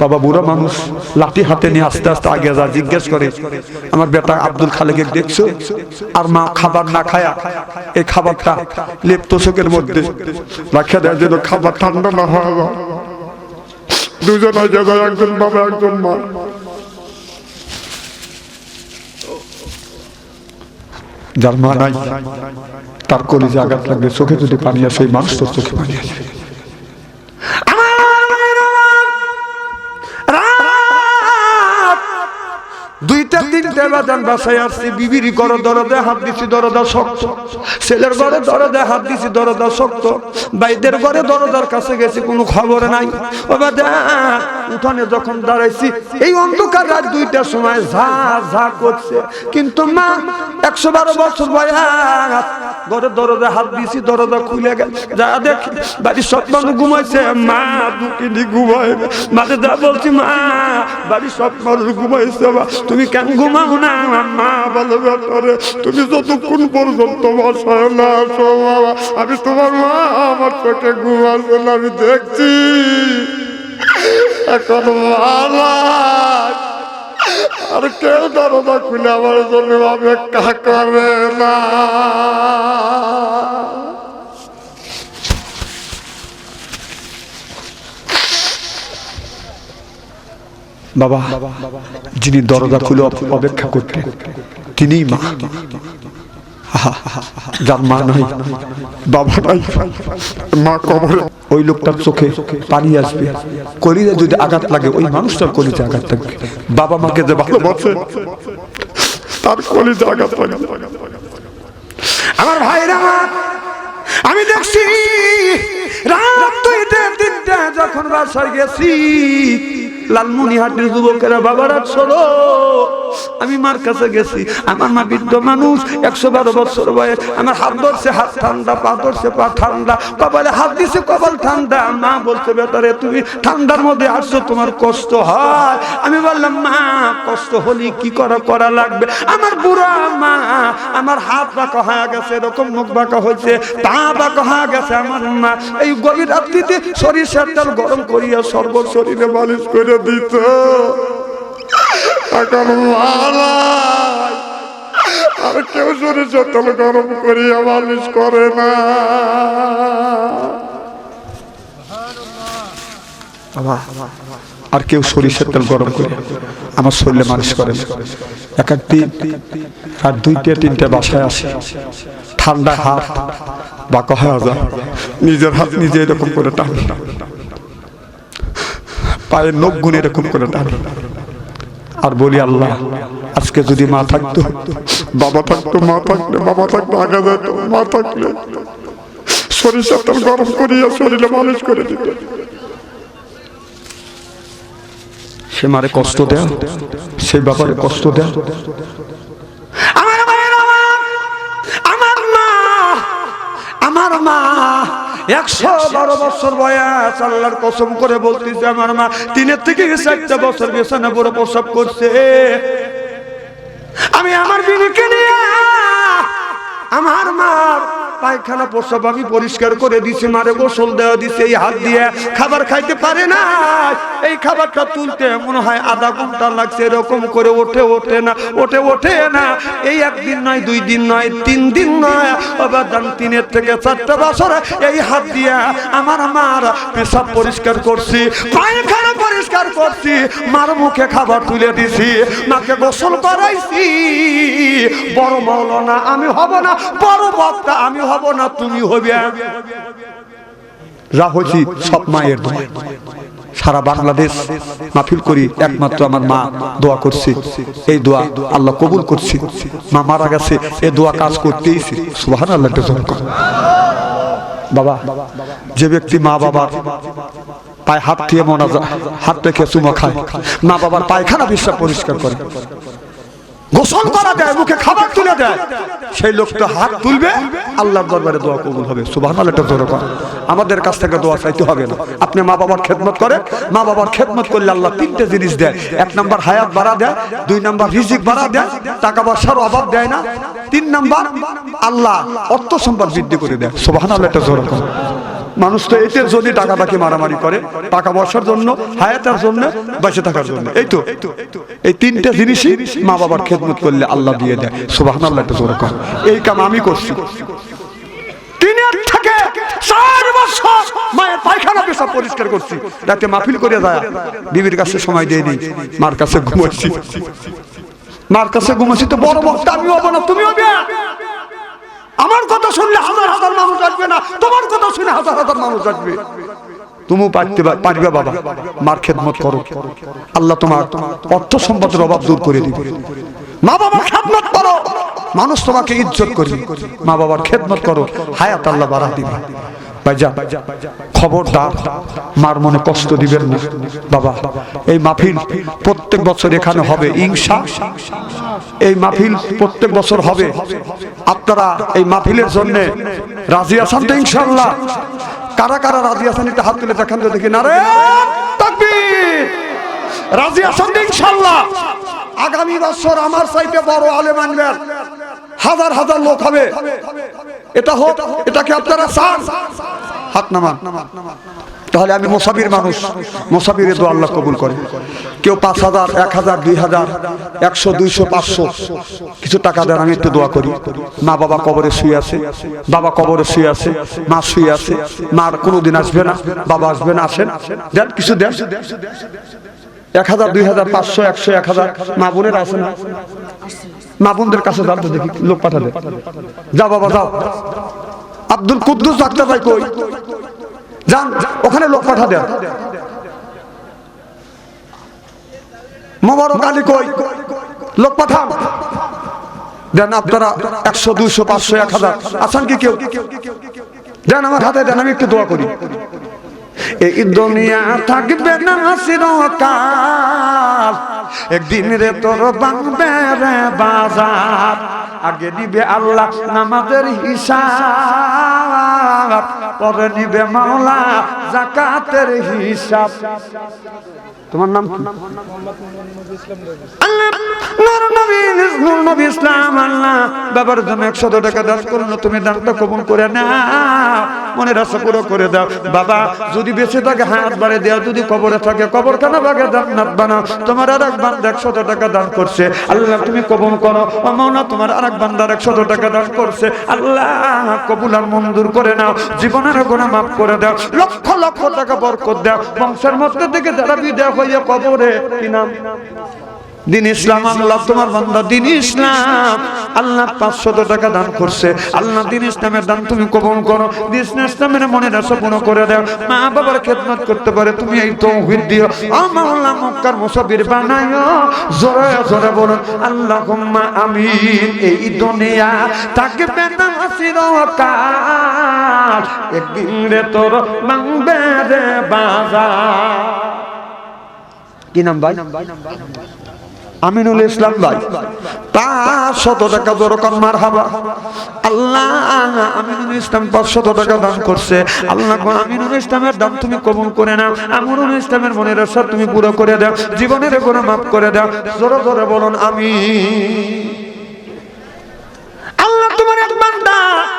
Speaker 1: বাবা বুড়া মানুষ, লাঠি হাতে নিয়ে আস্তে আস্তে আগে যা, জিজ্ঞেস করে, আমার বেটা আব্দুল খালেকে দেখছো? আর মা খাবার না খায়া এই খাবারটা লেপ তোষকের মধ্যে রাখা দেয় যেন খাবার ঠান্ডা না হয়। 2জনের জায়গায় একজন বাবা একজন মা। যার মা নাই তার কলিজা আঘাত লাগবে, চোখে যদি পানি আসে, এই মানুষটার চোখে পানি আসে। বাজান বাসায় আসছি, বিবির ঘরে দরজা হাত দিছি, দরজা শক্ত, ছেলের ঘরে দরজা হাত দিছি, দরজা শক্ত, ভাইদের ঘরে দরজার কাছে গেছি, কোনো খবর নাই। ও বাজান উঠানে যখন দাঁড়াইছি, এই অন্ধকার রাত 2টার সময় ঝা ঝা করছে, কিন্তু মা 112 বছর বয়স, ঘরে দরজা হাত দিছি, দরজা খুলে গেল, যা দেখি বাড়ির সব মানুষ ঘুমাইছে, মা দুটি ঘুমাই, মাঝে যা বলছি মা বাড়ির সব মানুষ ঘুমাইছে, তুমি কেন ঘুমাও না? মা বলে ব্যাপারে তুমি যতক্ষণ পর্যন্ত বাসায় না আসো বাবা, আমি তোমার মা, আমার চোখে ঘুমাচ্ছে না, আমি দেখছি এখন ভালো। আর কেউ দরজা খুলে আমার জন্য অপেক্ষা করে না। বাবা যিনি দরজা খুলে অপেক্ষা করতেন তিনিই মা। যার মা নাই, বাবা নাই, মা কবরে, ওই লোকটার চোখে পানি আসবে, কলিজা যদি আঘাত লাগে ওই মানুষটার কলিজা আঘাত থাকবে। বাবা মাকে যে ভালোবাসে তার কলিজা আঘাত লাগবে। আমার ভাইরা, আমি দেখছি রাত 2টা যখন বাসায় গেছি, লালমনিহাটের যুবকেরা বাবার শোনো, আমি মার কাছে গেছি, আমার মা বৃদ্ধ মানুষ, 112 বছর বয়স, আমার হাত ধরছে, হাত ঠান্ডা, পা ধরছে, পা ঠান্ডা, কপালে হাত দিছে, কপাল ঠান্ডা। মা বলছে বেটারে তুমি ঠান্ডার মধ্যে আসছো, তোমার কষ্ট হয়। আমি বললাম মা কষ্ট হলে কি করা লাগবে? আমার বুড়া মা, আমার হাত বাঁকা হয়ে গেছে, এরকম মুখ বাঁকা হয়েছে, পা বাঁকা হয়ে গেছে। আমার মা এই গভীর রাত্রিতে সরিষার তেল গরম করিয়া সর্ব শরীরে মালিশ করে দিত। এখন আর কেউ সরিষার তেল গরম করিয়া মালিশ করে না। আর কেউ সরিষার তেল গরম করে আমার শরীরে মালিশ করে না। এক একদিন রাত 2টা-3টা বাসায় আসে, ঠান্ডা হাত বাঁকা হয়ে যায়, নিজের হাত নিজে এরকম করে টানে, পায়ের নখ গুনে এরকম করে টানে, আর বলি আল্লাহ আজকে যদি মা থাকতো, বাবা থাকতো, মা থাকলে, বাবা থাকতো আগে যেত, মা থাকলে সরিষার তেল গরম করিয়া শরীরে মালিশ করে দিত। সে মারে কষ্ট দেয়, সে ব্যাপারে কষ্ট দেয়। আমার মা 112 বছর বয়স, আল্লাহর কসম করে বলতেছে আমার মা 3 থেকে 4 বছর বিছানা পড়ে প্রসব করছে। আমি আমার বিবিকে নিয়ে আমার মার পায়খানা প্রসব আমি পরিষ্কার করে দিছি, মারে গোসল দেওয়া দিছে, এই হাত দিয়ে খাবার খাইতে পারে না, এই খাবারটা তুলতে মনে হয় আধা ঘন্টা লাগছে, এরকম করে ওঠে না। এই 1 দিন নয়, 2 দিন নয়, 3 দিন নয়, আবার 3 থেকে 4 বছর এই হাত দিয়ে আমার মার পেশাব পরিষ্কার করছি, পায়খানা পরিষ্কার করছি, মার মুখে খাবার তুলে দিছি, মাকে গোসল করাইছি। বড় মাওলানা আমি হব না, বড় বক্তা আমি হব না, তুমি হবে। রাহজি সব মায়ের দোয়া, সারা বাংলাদেশ মাহফিল করি, একমাত্র আমার মা দোয়া করছে, এই দোয়া আল্লাহ কবুল করছে। মা মারা গেছে, এই দোয়া কাজ করতেইছি। সুবহানাল্লাহ। বাবা, যে ব্যক্তি মা বাবার পায়ে হাত দিয়ে হাত রেখে চুমা খায়, মা বাবার পায়খানা পেশাব পরিষ্কার করে, গোসল করা দেয়, মুখে খাবার তুলে দেয়, সেই লোকটা হাত তুলবে, আল্লাহর দরবারে দোয়া কবুল হবে। সুবহানাল্লাহ। আমাদের কাছ থেকে দোয়া চাইতে হবে না। আপনি মা বাবার খেদমত করে, মা বাবার খেদমত করলে আল্লাহ 3টে জিনিস দেয়। 1 নাম্বার হায়াত বাড়া দেয়, 2 নাম্বার রিজিক বাড়া দেয়, টাকা পয়সার অভাব দেয় না, 3 নাম্বার আল্লাহ অর্থ সম্পদ বৃদ্ধি করে দেয়। সুবহানাল্লাহ। মানুষ তো এটার জন্য টাকাটাকে মারামারি করে, টাকা পয়সার জন্য, হায়াতের জন্য, বেঁচে থাকার জন্য। এই 3টে জিনিসই মা বাবার খেদমত করলে আল্লাহ দিয়ে দেয়। সুবহানাল্লাহ। এই কাম আমি করছি। 3 থেকে 4 বছর মায়ের পায়খানা পেশাব পরিষ্কার করছি, রাতে মাহফিল করে যায়, বিবির কাছে সময় দিয়ে নেই, মার কাছে ঘুমাচ্ছি। তো বড় বক্তা আমি হবো না, তুমি হবে। আমার কথা শুনলে 1000 মানুষ আসবে না, তোমার কথা শুনে 1000 মানুষ আসবে। তুমি পারবে বাবা, মার খেদমত করো, আল্লাহ তোমার অর্থ সম্পদের অভাব দূর করে দিবে। মা বাবার খেদমত করো, মানুষ তোমাকে ইজ্জত করবে। মা বাবার খেদমত করো, হায়াত আল্লাহ বাড়া দিবে। ভাইজান খবরদার মার মনে কষ্ট দিবেন না। বাবা এই মাহফিল প্রত্যেক বছর এখানে হবে ইনশাআল্লাহ, এই মাহফিল প্রত্যেক বছর হবে। আপনারা এই মাহফিলের জন্য রাজি আছেন তো ইনশাআল্লাহ? কারা কারা রাজি আছেন একটু হাত তুলে দেখান তো দেখি। নারে তাকবীর! রাজি আছেন তো ইনশাআল্লাহ? আগামী বছর আমার চাইতে বড় আলেম আনবেন, হাজার হাজার লোক হবে। এটা হোক, এটা কি আপনারা চান? হাত নামান। তাহলে আমি মুসাফির মানুষ, মুসাফিরের দোয়া আল্লাহ কবুল করে। কেউ 5,000, 1,000, 2,000, 100, 200, 500 কিছু টাকা দেন, আমি একটু দোয়া করি। মা বাবা কবরে শুয়ে আছে, বাবা কবরে শুয়ে আছে, মা শুয়ে আছে, মার কোনোদিন আসবে না, বাবা আসবে না, আসেন দেন, কিছু দেন। 1,000, 2,000, 500, 100, 1,000 মা বোনের আছে না? মা বোনদের কাছে যান তো দেখি, লোক পাঠা দে। যাও বাবা যাও। আব্দুল কুদ্দুস ডাক্তার ভাই কই? যান ওখানে লোক পাঠা দেন। মোবারক আলী কই? লোক পাঠান দেন। আপনারা 100, 200, 500, 1,000 আছেন কি কেউ? দেন আমার হাতে দেন, আমি একটু দোয়া করি। এই দুনিয়া থাকবে না চিরকাল, একদিন রে তোর ভাঙবে রে বাজার। আগে নিবে আল্লাহ নামাজের হিসাব, পরে নিবে মাওলা যাকাতের হিসাব। তোমার নাম কি? নূর নবী ইসলাম। আল্লাহ বাবার জন্য 100 টাকা দান করলো, তুমি দানটা কবুল করে নাও, মনের আশা পুরো করে দাও। বাবা যদি বেঁচে থাকে হাত বাড়ে দেওয়া, যদি কবরে থাকে কবরখানা বাগে জান্নাত বানাও। তোমার আরেক বান্দা 100 টাকা দান করছে, আল্লাহ তুমি কবুল করো। ও মাওলা তোমার আরেক বান্দার 100 টাকা দান করছে, আল্লাহ কবুল আর মঞ্জুর করে নাও, জীবনের গুনাহ মাফ করে দাও, লক্ষ লক্ষ টাকা বরকত দাও। বংশের মধ্যে থেকে যারা বিদায় হইয়া কবরে, কি নাম? দিন ইসলাম। আল্লাহ তোমার বান্দা দিন ইসলাম, আল্লাহ 500 টাকা দান করছে, আল্লাহ দিন ইসলামের দান তুমি কবুল করো। দিন ইসলামের মনের আশা পূর্ণ করে দাও, মা বাবার খেদমত করতে পারে তুমি এই তৌফিক দিও। আল্লাহ মক্কার মুসাফির বানায়ো, জোরে জোরে বলুন আল্লাহুম্মা আমিন। এই দুনিয়া থাকবে না চিরকাল, একদিন রে তোর ভাঙবে রে বাজার। কি নাম ভাই? আমিনুল ইসলাম ভাই। 500 টাকা দরকার, মারহাবা। আল্লাহ আমিনুল ইসলাম 500 টাকা দান করছে, আল্লাহ আমিনুল ইসলামের দান তুমি কবুল করে নাও, আমিনুল ইসলামের মনের আশা তুমি পুরো করে দাও, জীবনের গুনাহ মাফ করে দাও। জোরে জোরে বলুন আমিন। আল্লাহ তোমার এক বান্দা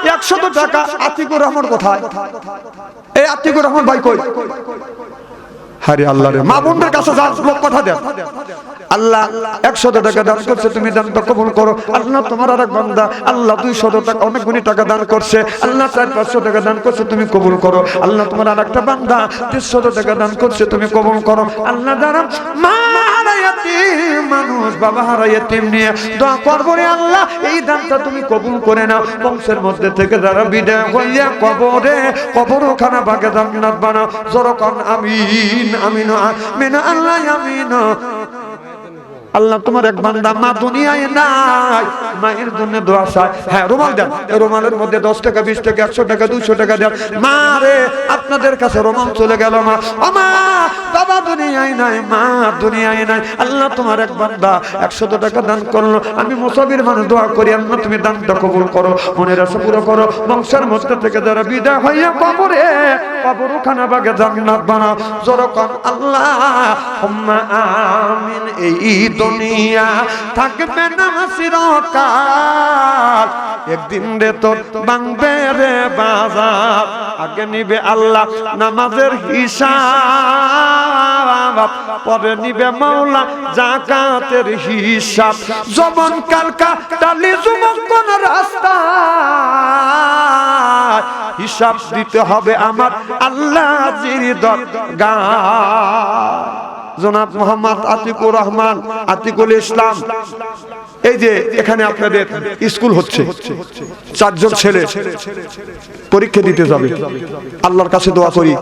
Speaker 1: 100 টাকা। আতিকুর রহমান কোথায়? এই আতিকুর রহমান ভাই কই? হারে আল্লাহ রে, মা বোনদের কাছে যান, লোক কথা দেন। আল্লাহ 100 টাকা দান করছে, তুমি দানটা কবুল করো। আল্লাহ তোমার আরেক বান্দা আল্লাহ 200 টাকা, অনেক গুণী টাকা দান করছে, আল্লাহ 400-500 টাকা দান করছে, তুমি কবুল করো। আল্লাহ তোমার আরেকটা বান্দা 300 টাকা দান করছে, তুমি কবুল করো। আল্লাহ যারা মা হারা ইয়াতীম মানুষ, বাবা হারা ইয়াতীম নিয়ে দোয়া করবো রে আল্লাহ, এই দানটা তুমি কবুল করে নাও। বংশের মধ্যে থেকে যারা বিদায় হইয়া কবরে, কবরখানা ভাগে জান্নাত বানাও। জোরকান আমিন আমিন আমিন আল্লাহ আমিন। আল্লাহ তোমার এক বান্দা মা দুনিয়ায় নাই, মায়ের জন্য দোয়া চায়। হ্যাঁ রুমাল দেন, রুমালের মধ্যে 10 টাকা 20 টাকা 100 টাকা 200 টাকা দেন। মা রে আপনাদের কাছে রুমাল চলে গেল, মা ও মা বাবা দুনিয়ায় নাই, মা দুনিয়ায় নাই। আল্লাহ তোমার এক বান্দা 100 টাকা দান করলো, আমি মুসাফির মানুষ দোয়া করি, আল্লাহ তুমি দানটা কবুল করো, মনের আশা পুরো করো। বংশের মধ্যে থেকে যারা বিদায় হইয়া কবরে, কবরখানা ভাগে জান্নাত বানাও। জোরকান আল্লাহুম্মা আমিন। এই দুনিয়া থাকবে না চিরকাল, একদিন রে তোর ভাঙবে রে বাজার। আগে নিবে আল্লাহ নামাজের হিসাব, পরে নিবে মাওলা যাকাতের হিসাব। যৌবন কাল কাটালি যুবক কোন রাস্তা, হিসাব দিতে হবে আমার আল্লাহ জির দরগাহ। জনাব মোহাম্মদ আতিকুর রহমান, আতিকুল ইসলাম। এই যে এখানে আপনাদের স্কুল হচ্ছে, 4 জন ছেলে পরীক্ষা দিতে যাবে। আল্লাহর কাছে দোয়া করি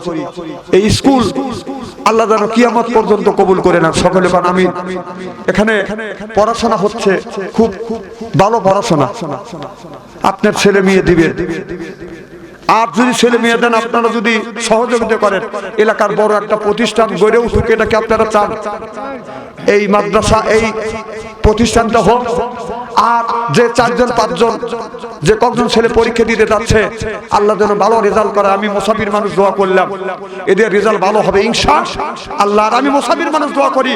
Speaker 1: এই স্কুল আল্লাহ যেন কিয়ামত পর্যন্ত কবুল করে নেন। সকলে বলেন আমিন। এখানে পড়াশোনা হচ্ছে, খুব ভালো পড়াশোনা। আপনার ছেলে মেয়ে দিবেন, আর যদি ছেলে মেয়ে দেন আপনারা যদি সহযোগিতা করেন, এলাকার বড় একটা প্রতিষ্ঠান গড়ে উঠুক, এটাকে আপনারা চান? এই মাদ্রাসা, এই প্রতিষ্ঠানটা হোক। আর যে 4 জন 5 জন যে কয়েকজন ছেলে পরীক্ষা দিতে যাচ্ছে, আল্লাহ যেন ভালো রেজাল্ট করে। আমি মুসাফির মানুষ দোয়া করলাম, এদের রেজাল্ট ভালো হবে ইনশাআল্লাহ। আর আমি মুসাফির মানুষ দোয়া করি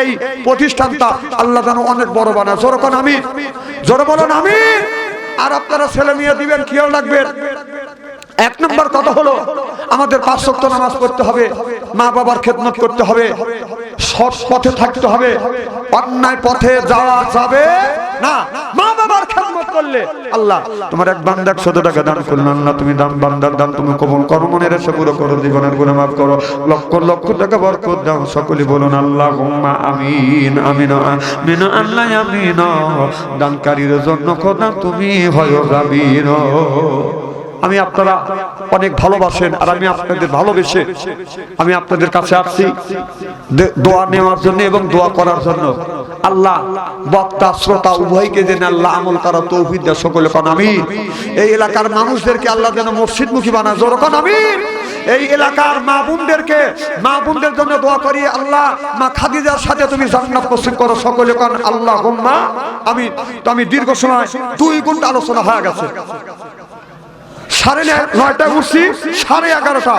Speaker 1: এই প্রতিষ্ঠানটা আল্লাহ যেন অনেক বড় বানায়। জোরে কোন আমিন, জোরে বলেন আমিন। আর আপনারা ছেলে মেয়ে দিবেন, খেয়াল রাখবেন। 1 নম্বর কথা হলো আমাদের 5 ওয়াক্ত নামাজ পড়তে হবে, মা বাবার খেদমত করতে হবে, সৎ পথে থাকতে হবে, অন্যায় পথে যাওয়া যাবে না। মা বাবার খেদমত করলে আল্লাহ তোমার এক বান্দা 100 টাকা দান করলেন, আল্লাহ তুমি দান বান্দার দান তুমি কবুল করো, মনের আশা পুরো করো, জীবনের গুনাহ মাফ করো, লক্ষ লক্ষ টাকা বরকত দাও। সকলে বলুন আল্লাহুম্মা আমিন আমিন আমিন আল্লাহ আমিন। দানকারীর জন্য খোদা তুমি হয় রাবিন। আমি আপনারা অনেক ভালোবাসেন, আর আমি আপনাদের ভালোবেসে আমি আপনাদের কাছে আসছি দোয়া নেওয়ার জন্য এবং দোয়া করার জন্য। আল্লাহ বক্তা শ্রোতা উভয়কে যেন আল্লাহ আমল করার তৌফিক দেয়। সকলে কোন আমিন। এই এলাকার মানুষদেরকে আল্লাহ যেন মসজিদমুখী বানায়। জোরে কোন আমিন। এই এলাকার মা বোনদেরকে, মা বোনদের জন্য দোয়া করি, আল্লাহ মা খাদিজার সাথে তুমি জান্নাত নসিব করো। সকলে কোন আল্লাহুম্মা আমিন। তো আমি দীর্ঘ সময় 2 ঘন্টা আলোচনা হয়ে গেছে। 9:30 উঠছি, 11:30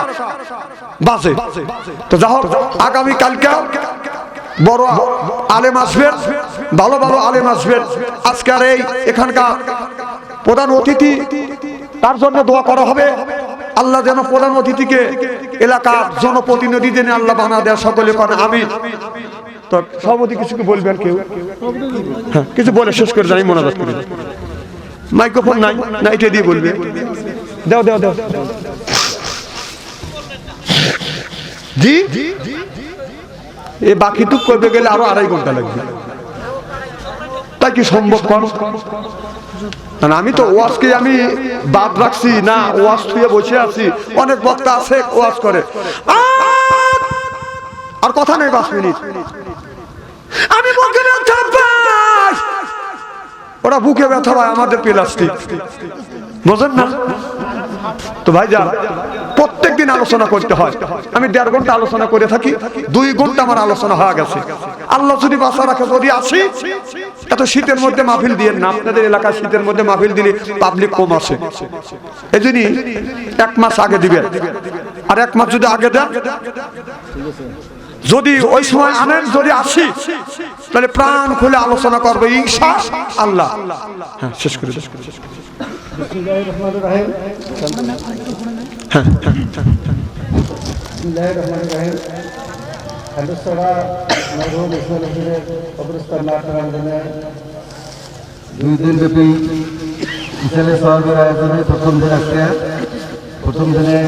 Speaker 1: বাজে। তো যা হোক, আগামী কালকে বড় আলেম আসবেন, ভালো ভালো আলেম আসবেন। আজকের এই এখানকার প্রধান অতিথি, তার জন্য দোয়া করা হবে। আল্লাহ যেন প্রধান অতিথিকে এলাকার জনপ্রতিনিধি যেন আল্লাহ বানা দেয়। সকলে করে আমিন। তো সভাপতি কিছু বলবেন? কেউ হ্যাঁ কিছু বলে শেষ করে যাই, মোনাজাত করে। মাইক্রোফোন নাই, না এটা দিয়ে বলবে। দাও দাও দাও। জি, এই বাকিটুক করতে গেলে আরো 2.5 ঘন্টা লাগবে। তাই কি সম্ভব? আমি তো ওয়াজকে আমি বাদ রাখছি না, ওয়াজ ছুঁয়ে বসে আছি। অনেক বক্তা আছে ওয়াজ করে, আর কথা নেই 5 মিনিট। আমি বুকে ব্যথা পাই, ওরা বুকে ব্যথা পায়, আমাদের প্লাস্টিক, বুঝেন না? তো ভাইজান, প্রত্যেকদিন আলোচনা করতে হয়। আমি 1.5 ঘন্টা আলোচনা করে থাকি, 2 ঘন্টা আমার আলোচনা হয়ে গেছে। আল্লাহ যদি বাঁচা রাখে, যদি আসি, এত শীতের মধ্যে মাহফিল দিয়ে না। আপনাদের এলাকায় শীতের মধ্যে মাহফিল দিলে পাবলিক কম আসে, এই জন্য 1 মাস আগে দিবেন। আর 1 মাস যদি আগে দেন, যদি ওই সময় আনেন, যদি আসি, তাহলে প্রাণ খুলে আলোচনা করবো ইনশাআল্লাহ। হ্যাঁ, শেষ করে
Speaker 2: বিসমিল্লাহির রহমানির রহিম। বিসমিল্লাহির রহমানির রহিম। হাদিসরা মরহুম ইসমাইল হোসেনের কবরস্থান নাট্যরঙ্গনে 2 দিন ব্যাপী ইসলামী সমাবেশের আয়োজনে প্রথম দিন আজকে। প্রথম দিনে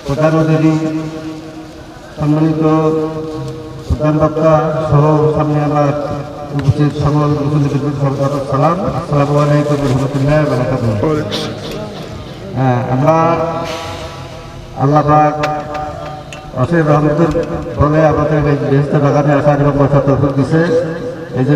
Speaker 2: প্রধান অতিথি সম্মানিত প্রধান বক্তা সহ সামনে আমার উপস্থিত সকল মুসলিম সালাম, আসসালামু আলাইকুম ওয়া রাহমাতুল্লাহি ওয়া বারাকাতুহু। হ্যাঁ, আমরা আল্লাহ পাক অসীম রহমতের ফলে আমাদের এই বেহেশতের বাগানে আসার এবং বসার তৌফিক দিয়েছে। এই যে